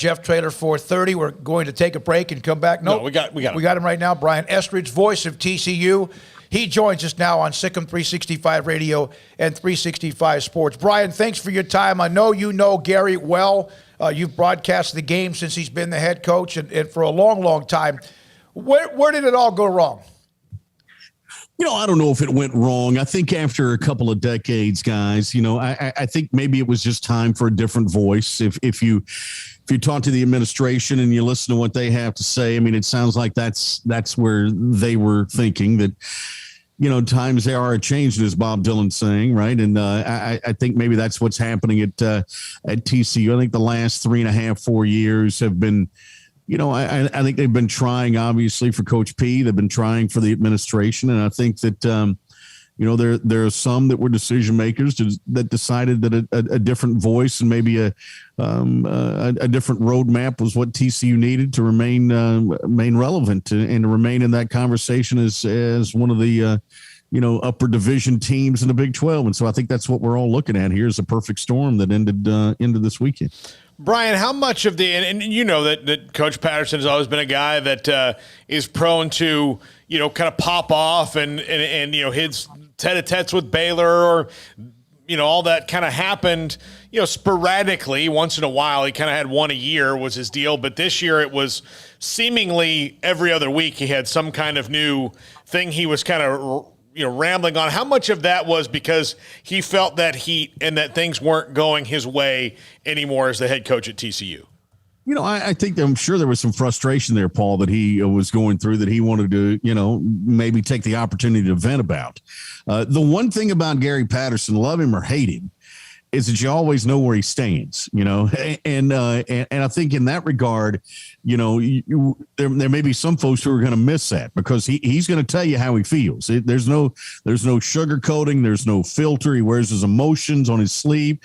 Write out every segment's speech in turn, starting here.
Jeff Traylor 430. We're going to take a break and come back. No, we got him right now. Brian Estridge, voice of TCU. He joins us now on Sikkim 365 Radio and 365 Sports. Brian, thanks for your time. I know you know Gary well. You've broadcast the game since he's been the head coach and for a long, long time. Where did it all go wrong? I don't know if it went wrong. I think after a couple of decades, guys, I think maybe it was just time for a different voice. If you talk to the administration and you listen to what they have to say, I mean, it sounds like that's where they were thinking that, times they are changing, as Bob Dylan's saying, right? And I think maybe that's what's happening at TCU. I think the last 3.5, 4 years have been, I think they've been trying, obviously, for Coach P. They've been trying for the administration. And I think that, there are some that were decision makers that decided that a different voice and maybe a different roadmap was what TCU needed to remain relevant and to remain in that conversation as one of the, upper division teams in the Big 12. And so I think that's what we're all looking at here is a perfect storm that ended this weekend. Brian, how much of and you know that Coach Patterson has always been a guy that is prone to, kind of pop off and his tete-a-tetes with Baylor or, all that kind of happened, sporadically once in a while. He kind of had one a year was his deal. But this year it was seemingly every other week he had some kind of new thing he was kind of rambling on. How much of that was because he felt that heat and that things weren't going his way anymore as the head coach at TCU? I think I'm sure there was some frustration there, Paul, that he was going through that he wanted to, maybe take the opportunity to vent about. The one thing about Gary Patterson, love him or hate him, is that you always know where he stands, and I think in that regard, there may be some folks who are going to miss that because he's going to tell you how he feels. There's no sugarcoating. There's no filter. He wears his emotions on his sleeve.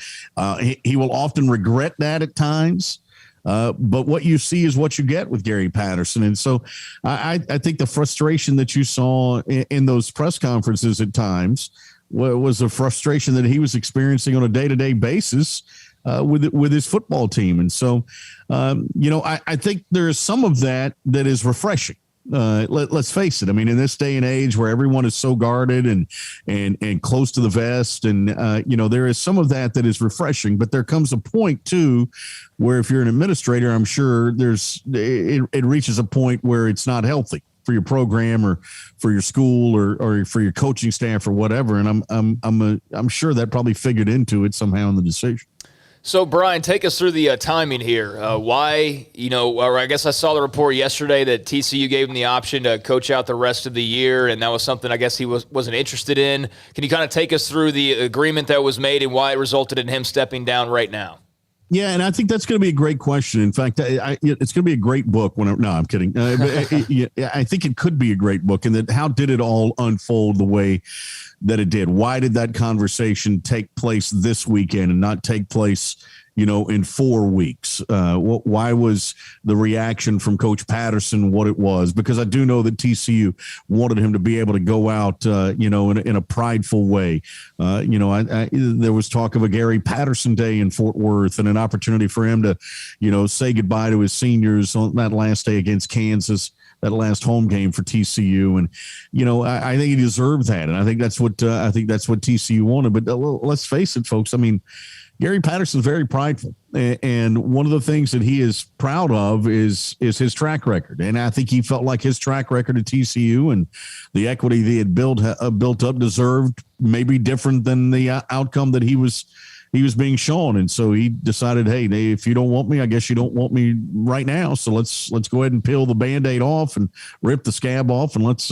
He will often regret that at times. But what you see is what you get with Gary Patterson. And so I think the frustration that you saw in those press conferences at times was a frustration that he was experiencing on a day-to-day basis with his football team. And so, I think there is some of that is refreshing. Let's face it. I mean, in this day and age where everyone is so guarded and close to the vest, and there is some of that is refreshing. But there comes a point too, where if you're an administrator, I'm sure it reaches a point where it's not healthy for your program or for your school or for your coaching staff or whatever. And I'm sure that probably figured into it somehow in the decision. So, Brian, take us through the timing here. Why, or I guess I saw the report yesterday that TCU gave him the option to coach out the rest of the year, and that was something I guess he wasn't interested in. Can you kind of take us through the agreement that was made and why it resulted in him stepping down right now? Yeah, and I think that's going to be a great question. In fact, it's going to be a great book. No, I'm kidding. I think it could be a great book. And how did it all unfold the way that it did? Why did that conversation take place this weekend and not take place, in 4 weeks? Why was the reaction from Coach Patterson what it was? Because I do know that TCU wanted him to be able to go out, in a prideful way. There was talk of a Gary Patterson Day in Fort Worth and an opportunity for him to, say goodbye to his seniors on that last day against Kansas, that last home game for TCU. And, I think he deserved that. And I think that's what TCU wanted. But let's face it, folks. I mean, Gary Patterson's very prideful. And one of the things that he is proud of is his track record. And I think he felt like his track record at TCU and the equity that he had built up deserved maybe different than the outcome that he was being shown. And so he decided, hey, if you don't want me, I guess you don't want me right now. So let's go ahead and peel the Band-Aid off and rip the scab off, and let's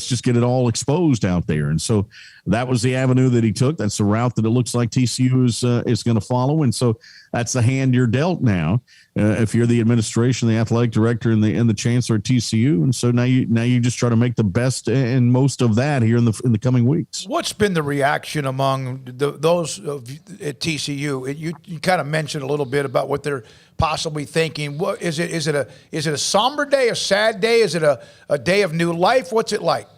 just get it all exposed out there. And so that was the avenue that he took. That's the route that it looks like TCU is going to follow. And so that's the hand you're dealt now. If you're the administration, the athletic director, and the chancellor at TCU. And so now you just try to make the best and most of that here in the coming weeks. What's been the reaction among those at TCU? You kind of mentioned a little bit about what they're possibly thinking. What is it? Is it a somber day, a sad day? Is it a day of new life? What's it like?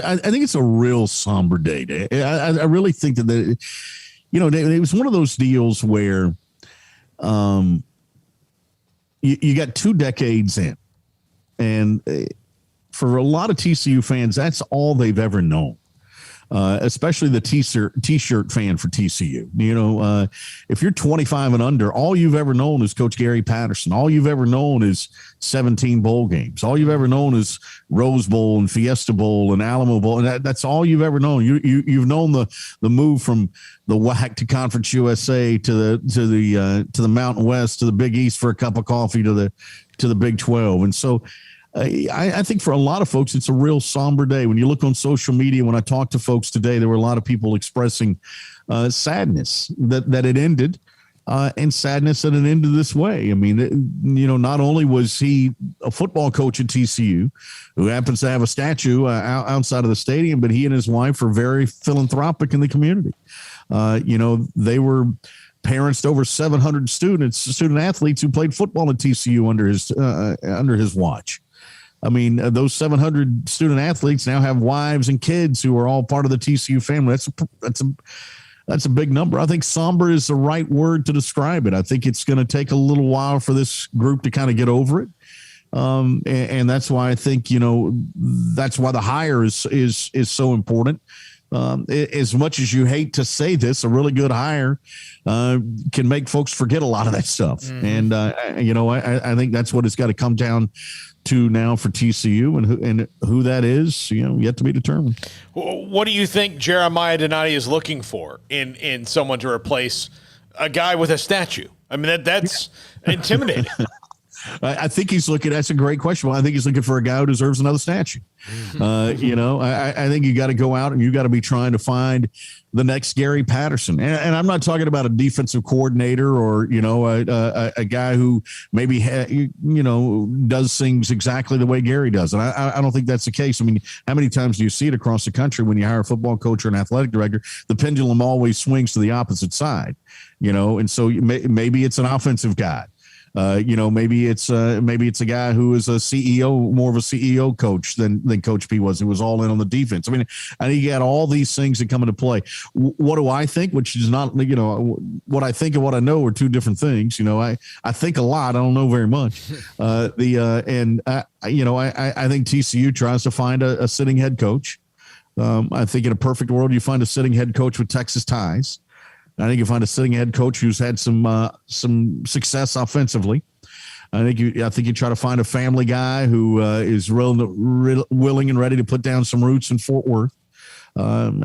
I think it's a real somber day. I really think that it was one of those deals where, you got 2 decades in, and for a lot of TCU fans, that's all they've ever known. Especially the t-shirt fan for TCU. If you're 25 and under, all you've ever known is Coach Gary Patterson. All you've ever known is 17 bowl games. All you've ever known is Rose Bowl and Fiesta Bowl and Alamo Bowl. And that's all you've ever known. You've known the move from the WAC to Conference USA to the Mountain West to the Big East for a cup of coffee to the Big 12. And so I think for a lot of folks, it's a real somber day. When you look on social media, when I talked to folks today, there were a lot of people expressing sadness that it ended and sadness that it ended this way. I mean, not only was he a football coach at TCU who happens to have a statue outside of the stadium, but he and his wife are very philanthropic in the community. They were parents to over 700 student athletes who played football at TCU under his watch. I mean, those 700 student athletes now have wives and kids who are all part of the TCU family. That's a big number. I think somber is the right word to describe it. I think it's going to take a little while for this group to kind of get over it. And that's why I think, that's why the hire is so important. As much as you hate to say this, a really good hire can make folks forget a lot of that stuff. And, I think that's what it's got to come down to now for TCU, and who that is, yet to be determined. What do you think Jeremiah Donati is looking for in someone to replace a guy with a statue? I mean, that's intimidating. I think he's looking. That's a great question. Well, I think he's looking for a guy who deserves another statue. I think you got to go out and you got to be trying to find the next Gary Patterson. And I'm not talking about a defensive coordinator or a guy who maybe does things exactly the way Gary does. And I don't think that's the case. I mean, how many times do you see it across the country when you hire a football coach or an athletic director? The pendulum always swings to the opposite side. And so maybe it's an offensive guy. Maybe it's a guy who is a CEO, more of a CEO coach than Coach P was, who was all in on the defense. I mean, I think you got all these things that come into play. What do I think? Which is not, what I think and what I know are two different things. I think a lot. I don't know very much. I think TCU tries to find a sitting head coach. I think in a perfect world, you find a sitting head coach with Texas ties. I think you find a sitting head coach who's had some success offensively. I think you try to find a family guy who is willing and ready to put down some roots in Fort Worth. And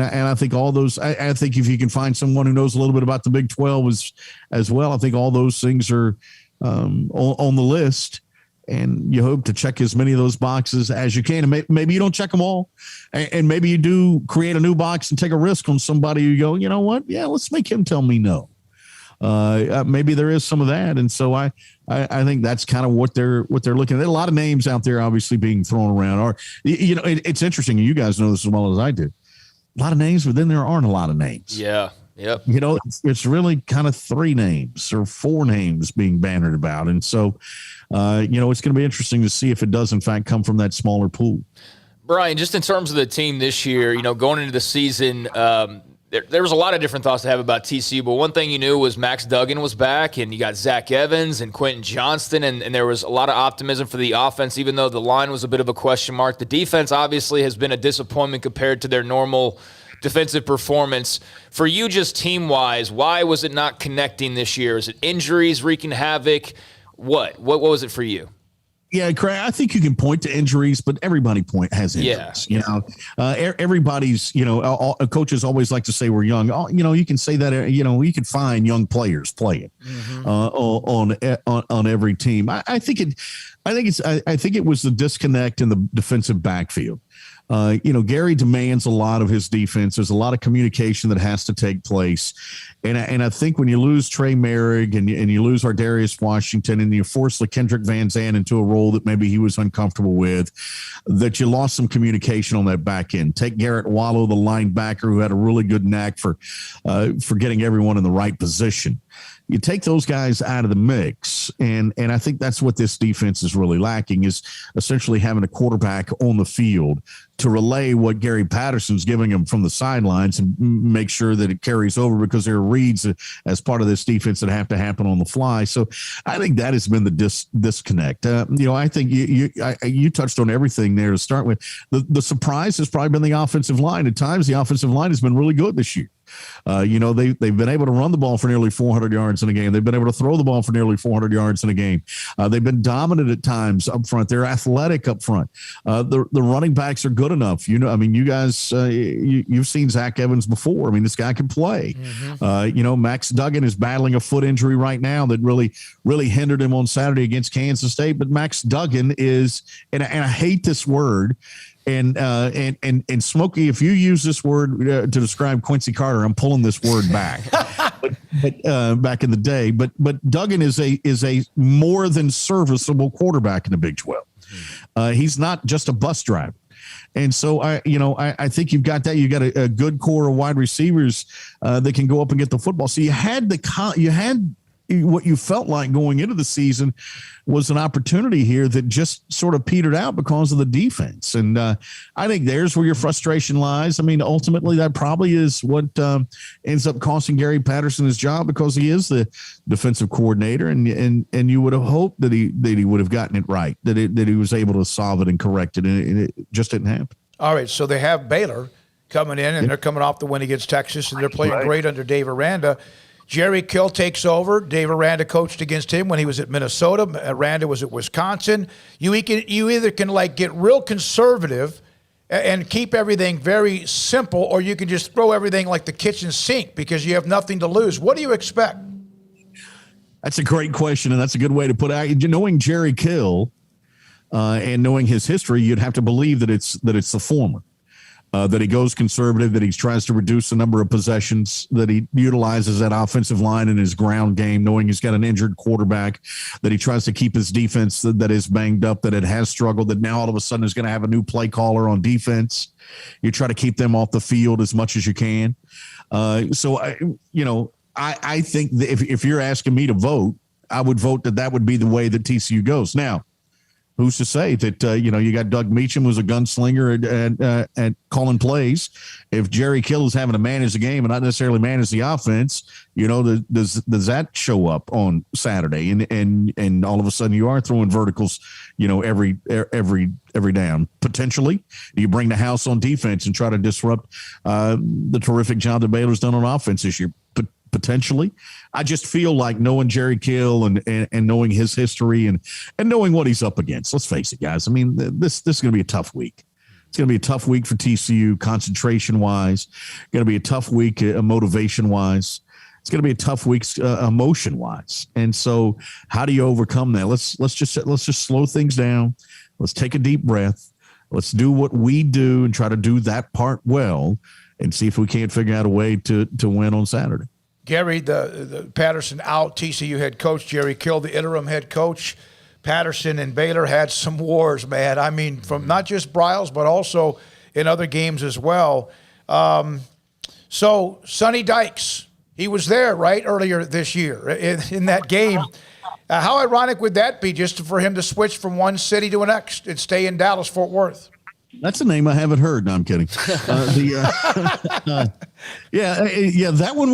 I think all those. I think if you can find someone who knows a little bit about the Big 12 as well, I think all those things are on the list. And you hope to check as many of those boxes as you can. And maybe you don't check them all. And maybe you do create a new box and take a risk on somebody. You go, you know what? Yeah, let's make him tell me no. Maybe there is some of that. And so I think that's kind of what they're looking at. There are a lot of names out there obviously being thrown around. Or, it's interesting. And you guys know this as well as I do. A lot of names, but then there aren't a lot of names. Yeah. Yep. It's really kind of 3 names or 4 names being bannered about. And so, it's going to be interesting to see if it does, in fact, come from that smaller pool. Brian, just in terms of the team this year, going into the season, there was a lot of different thoughts to have about TCU, but one thing you knew was Max Duggan was back, and you got Zach Evans and Quentin Johnston, and there was a lot of optimism for the offense, even though the line was a bit of a question mark. The defense obviously has been a disappointment compared to their normal defensive performance. For you, just team-wise, why was it not connecting this year? Is it injuries wreaking havoc? What was it for you? Yeah, Craig, I think you can point to injuries, but everybody has injuries. Yeah. Everybody's, coaches always like to say we're young. You can say that, you can find young players playing on every team. I think it was the disconnect in the defensive backfield. Gary demands a lot of his defense. There's a lot of communication that has to take place. And I think when you lose Trey Merrick and you lose Ardarius Washington and you force LaKendrick Van Zandt into a role that maybe he was uncomfortable with, that you lost some communication on that back end. Take Garrett Wallow, the linebacker, who had a really good knack for getting everyone in the right position. You take those guys out of the mix, and I think that's what this defense is really lacking, is essentially having a quarterback on the field to relay what Gary Patterson's giving him from the sidelines and make sure that it carries over, because there are reads as part of this defense that have to happen on the fly. So I think that has been the disconnect. I think you touched on everything there to start with. The surprise has probably been the offensive line. At times, the offensive line has been really good this year. They've been able to run the ball for nearly 400 yards in a game. They've been able to throw the ball for nearly 400 yards in a game. They've been dominant at times up front. They're athletic up front. The running backs are good enough. You guys, you've seen Zach Evans before. I mean, this guy can play. Mm-hmm. Max Duggan is battling a foot injury right now that really hindered him on Saturday against Kansas State. But Max Duggan is, and I hate this word, and Smokey, if you use this word to describe Quincy Carter, I'm pulling this word back. but back in the day, but Duggan is a more than serviceable quarterback in the Big 12. He's not just a bus driver. And so I think you've got that. You got a good core of wide receivers that can go up and get the football. So you had what you felt like going into the season was an opportunity here that just sort of petered out because of the defense. And I think there's where your frustration lies. I mean, ultimately, that probably is what ends up costing Gary Patterson his job, because he is the defensive coordinator. And you would have hoped that he would have gotten it right, that he was able to solve it and correct it. And it just didn't happen. All right. So they have Baylor coming in, and they're coming off the win against Texas, and they're playing great under Dave Aranda. Jerry Kill takes over. Dave Aranda coached against him when he was at Minnesota. Aranda was at Wisconsin. You either can get real conservative and keep everything very simple, or you can just throw everything like the kitchen sink because you have nothing to lose. What do you expect? That's a great question, and that's a good way to put it out. Knowing Jerry Kill and knowing his history, you'd have to believe that it's the former. That he goes conservative, that he tries to reduce the number of possessions, that he utilizes that offensive line in his ground game, knowing he's got an injured quarterback, that he tries to keep his defense that is banged up, that it has struggled, that now all of a sudden is going to have a new play caller on defense. You try to keep them off the field as much as you can. I think that if you're asking me to vote, I would vote that would be the way that TCU goes. Now, who's to say that, you got Doug Meacham, who's a gunslinger at calling plays. If Jerry Kill is having to manage the game and not necessarily manage the offense, does that show up on Saturday? And all of a sudden you are throwing verticals, every down. Potentially, you bring the house on defense and try to disrupt the terrific job that Baylor's done on offense this year. Potentially. I just feel like knowing Jerry Kill and knowing his history and knowing what he's up against. Let's face it, guys. I mean, this is going to be a tough week. It's going to be a tough week for TCU, concentration-wise. Going to be a tough week motivation-wise. It's going to be a tough week emotion-wise. And so, how do you overcome that? Let's just slow things down. Let's take a deep breath. Let's do what we do and try to do that part well, and see if we can't figure out a way to win on Saturday. Gary, the Patterson out, TCU head coach, Jerry Kill, the interim head coach. Patterson and Baylor had some wars, man. I mean, from not just Bryles, but also in other games as well. So Sonny Dykes, he was there, right, earlier this year in that game. How ironic would that be just for him to switch from one city to the next and stay in Dallas-Fort Worth? That's a name I haven't heard. No, I'm kidding. That one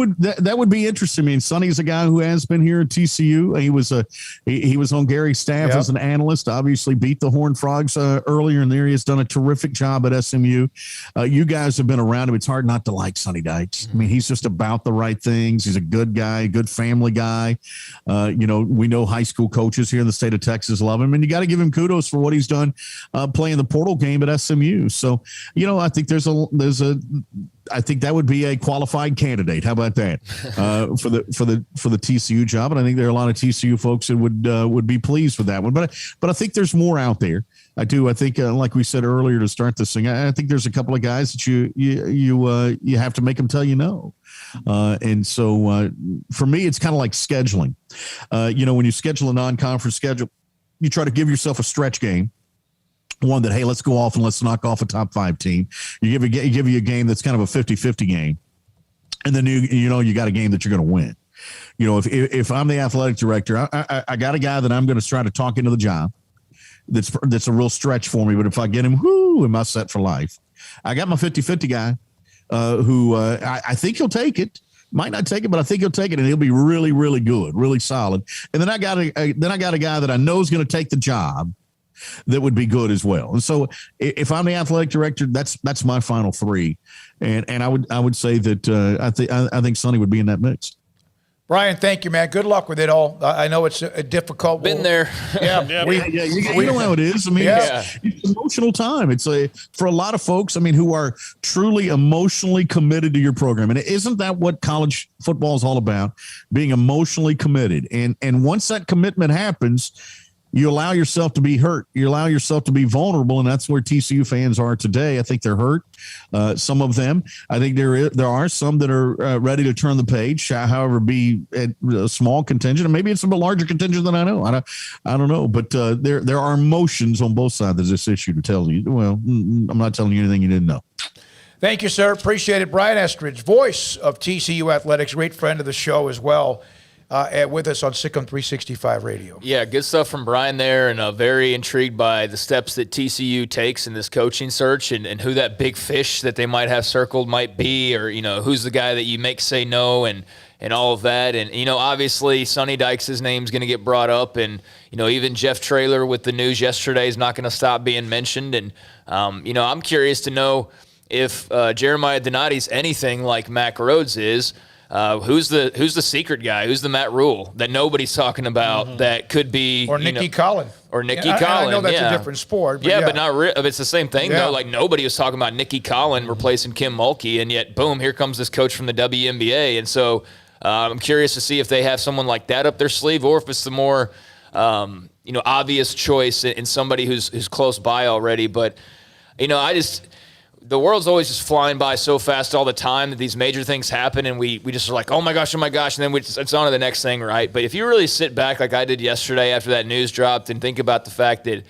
would be interesting. I mean, Sonny's a guy who has been here at TCU. He was on Gary's staff as an analyst. Obviously, beat the Horned Frogs earlier in the year. He's done a terrific job at SMU. You guys have been around him. It's hard not to like Sonny Dykes. I mean, he's just about the right things. He's a good guy, good family guy. We know high school coaches here in the state of Texas love him, and you got to give him kudos for what he's done playing the portal game at SMU. So, I think I think that would be a qualified candidate. How about that for the TCU job? And I think there are a lot of TCU folks that would be pleased with that one. But I think there's more out there. I do. I think, like we said earlier to start this thing, I think there's a couple of guys that you have to make them tell you no. And so for me, it's kind of like scheduling. When you schedule a non-conference schedule, you try to give yourself a stretch game. One that, hey, let's go off and let's knock off a top 5 team. You give you a game that's kind of a 50-50 game. And then you got a game that you're going to win. If I'm the athletic director, I got a guy that I'm going to try to talk into the job. That's a real stretch for me. But if I get him, am I set for life? I got my 50-50 guy who I think he'll take it. Might not take it, but I think he'll take it, and he'll be really, really good, really solid. And then I got a guy that I know is going to take the job that would be good as well. And so if I'm the athletic director, that's my final three. And I would say that I think Sonny would be in that mix. Brian, thank you, man. Good luck with it all. I know it's a difficult. Been there. Yeah, you know how it is. I mean, it's an emotional time. It's for a lot of folks, who are truly emotionally committed to your program. And isn't that what college football is all about? Being emotionally committed. And once that commitment happens, you allow yourself to be hurt. You allow yourself to be vulnerable, and that's where TCU fans are today. I think they're hurt. Some of them. I think there are some that are ready to turn the page. However, be a small contingent, and maybe it's a larger contingent than I know. I don't know, but there are emotions on both sides of this issue to tell you. Well, I'm not telling you anything you didn't know. Thank you, sir. Appreciate it. Brian Estridge, voice of TCU Athletics, great friend of the show as well. With us on Sikkim 365 Radio. Yeah, good stuff from Brian there, and very intrigued by the steps that TCU takes in this coaching search and who that big fish that they might have circled might be, or, who's the guy that you make say no and all of that. And, obviously Sonny Dykes' name's going to get brought up, and, even Jeff Traylor with the news yesterday is not going to stop being mentioned. And, I'm curious to know if Jeremiah Donati's anything like Mack Rhodes is. Who's the secret guy? Who's the Matt Rule that nobody's talking about that could be or Nicky Collin or Nicky Collin? I know that's a different sport, but but not it's the same thing though. Like nobody was talking about Nicky Collin replacing Kim Mulkey, and yet boom, here comes this coach from the WNBA. And so I'm curious to see if they have someone like that up their sleeve, or if it's the more obvious choice in somebody who's close by already. But the world's always just flying by so fast all the time that these major things happen, and we just are like, oh my gosh, and then it's on to the next thing, right? But if you really sit back like I did yesterday after that news dropped and think about the fact that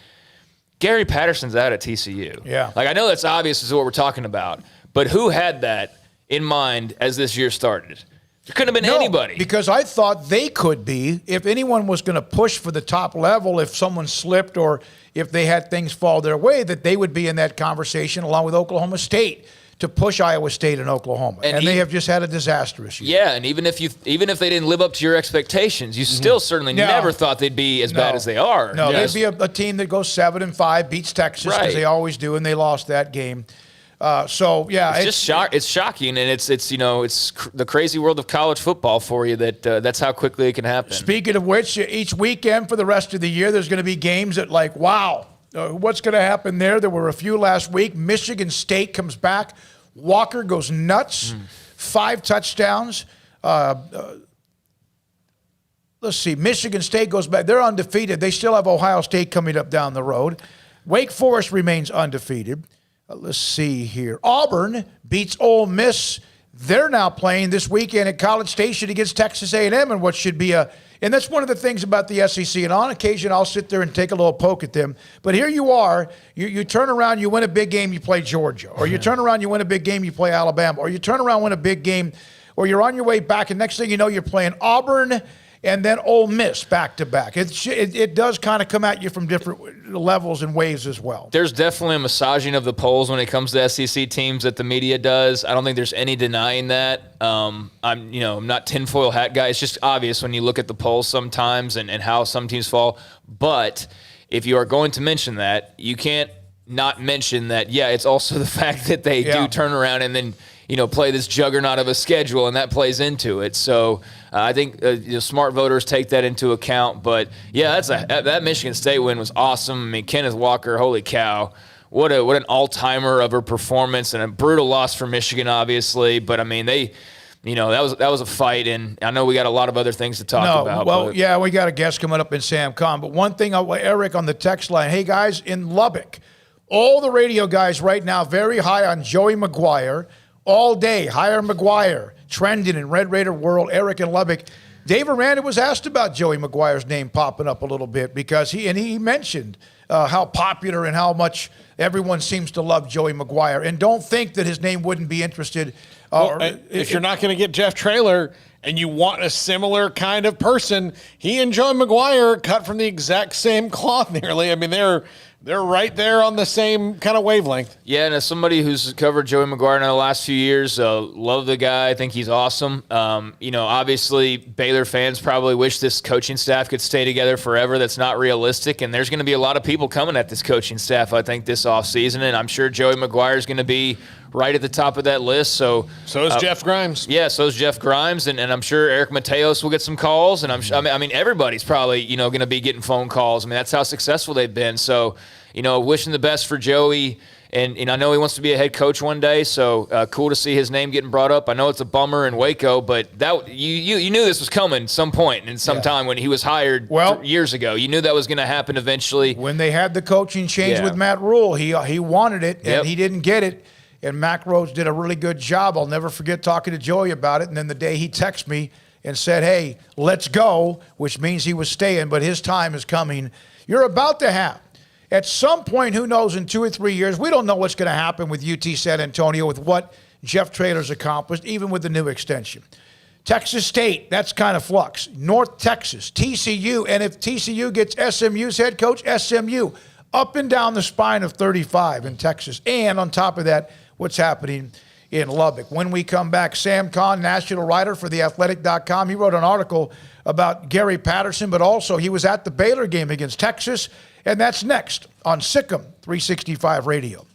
Gary Patterson's out at TCU. Yeah. Like, I know that's obvious is what we're talking about, but who had that in mind as this year started? There couldn't have been anybody. Because I thought they could be, if anyone was going to push for the top level, if someone slipped or if they had things fall their way, that they would be in that conversation along with Oklahoma State to push Iowa State and Oklahoma. And they have just had a disastrous year. Yeah, and even if they didn't live up to your expectations, you still certainly never thought they'd be as bad as they are. No, they'd be a team that goes 7-5, beats Texas, because they always do, and they lost that game. It's just it's shocking, and it's the crazy world of college football for you that's how quickly it can happen. Speaking of which, each weekend for the rest of the year, there's going to be games that what's going to happen there? There were a few last week. Michigan State comes back. Walker goes nuts. 5 touchdowns. Let's see. Michigan State goes back. They're undefeated. They still have Ohio State coming up down the road. Wake Forest remains undefeated. Let's see here. Auburn beats Ole Miss. They're now playing this weekend at College Station against Texas A&M, and what should be and that's one of the things about the SEC. And on occasion, I'll sit there and take a little poke at them. But here you are. You turn around, you win a big game, you play Georgia. Or you turn around, you win a big game, you play Alabama. Or you turn around, win a big game, or you're on your way back, and next thing you know, you're playing Auburn and then Ole Miss back-to-back. It does kind of come at you from different levels and waves as well. There's definitely a massaging of the polls when it comes to SEC teams that the media does. I don't think there's any denying that. I'm not tinfoil hat guy. It's just obvious when you look at the polls sometimes and how some teams fall. But if you are going to mention that, you can't not mention that, it's also the fact that they do turn around and then play this juggernaut of a schedule, and that plays into it. So I think smart voters take that into account. But that Michigan State win was awesome. I mean, Kenneth Walker, holy cow, what an all-timer of a performance, and a brutal loss for Michigan, obviously. But I mean, that was a fight, and I know we got a lot of other things to talk about. Well, we got a guest coming up in Sam Con. But one thing, Eric on the text line, hey guys, in Lubbock, all the radio guys right now very high on Joey McGuire. All day, hire McGuire, trending in Red Raider world. Eric in Lubbock. Dave Aranda was asked about Joey McGuire's name popping up a little bit because he mentioned how popular and how much everyone seems to love Joey McGuire. And don't think that his name wouldn't be interested. If you're not going to get Jeff Traylor and you want a similar kind of person, he and Joey McGuire cut from the exact same cloth nearly. I mean, they're right there on the same kind of wavelength. Yeah, and as somebody who's covered Joey McGuire in the last few years, love the guy. I think he's awesome. Obviously, Baylor fans probably wish this coaching staff could stay together forever. That's not realistic, and there's going to be a lot of people coming at this coaching staff, I think, this offseason, and I'm sure Joey McGuire is going to be right at the top of that list. So is Jeff Grimes. Yeah, so is Jeff Grimes, and I'm sure Eric Mateos will get some calls, and I mean everybody's probably going to be getting phone calls. I mean, that's how successful they've been. So wishing the best for Joey, and I know he wants to be a head coach one day. So cool to see his name getting brought up. I know it's a bummer in Waco, but that you knew this was coming some point and some time when he was hired years ago. You knew that was going to happen eventually. When they had the coaching change with Matt Rule, he wanted it and he didn't get it. And Mac Rhodes did a really good job. I'll never forget talking to Joey about it. And then the day he texted me and said, hey, let's go, which means he was staying, but his time is coming. You're about to have, at some point, who knows, in 2 or 3 years, we don't know what's going to happen with UT San Antonio, with what Jeff Traylor's accomplished, even with the new extension. Texas State, that's kind of flux. North Texas, TCU, and if TCU gets SMU's head coach, SMU, up and down the spine of 35 in Texas. And on top of that, what's happening in Lubbock. When we come back, Sam Kahn, national writer for theathletic.com, he wrote an article about Gary Patterson, but also he was at the Baylor game against Texas, and that's next on Sikkim 365 Radio.